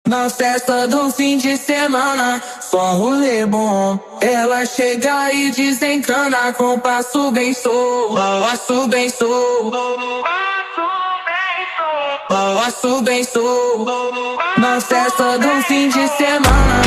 Na festa do fim de semana, só rolê bom. Ela chega e desencana com passo bem solto, passo bem solto, passo bem solto. Na festa do fim de semana.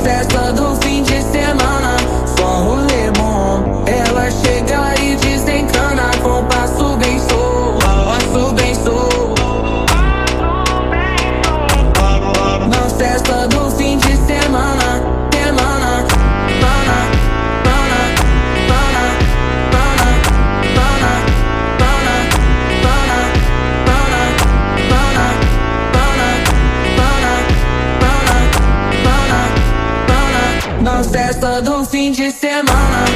Festa do fim de semana, só rolê bom. Ela chega e desencana com passo bem solto, passo bem solto. Na festa do fim de semana, semana, pana, pana, pana, pana, pana, pana, pana, pana, pana, pana, pana, pana, pana. Na festa do fim de semana.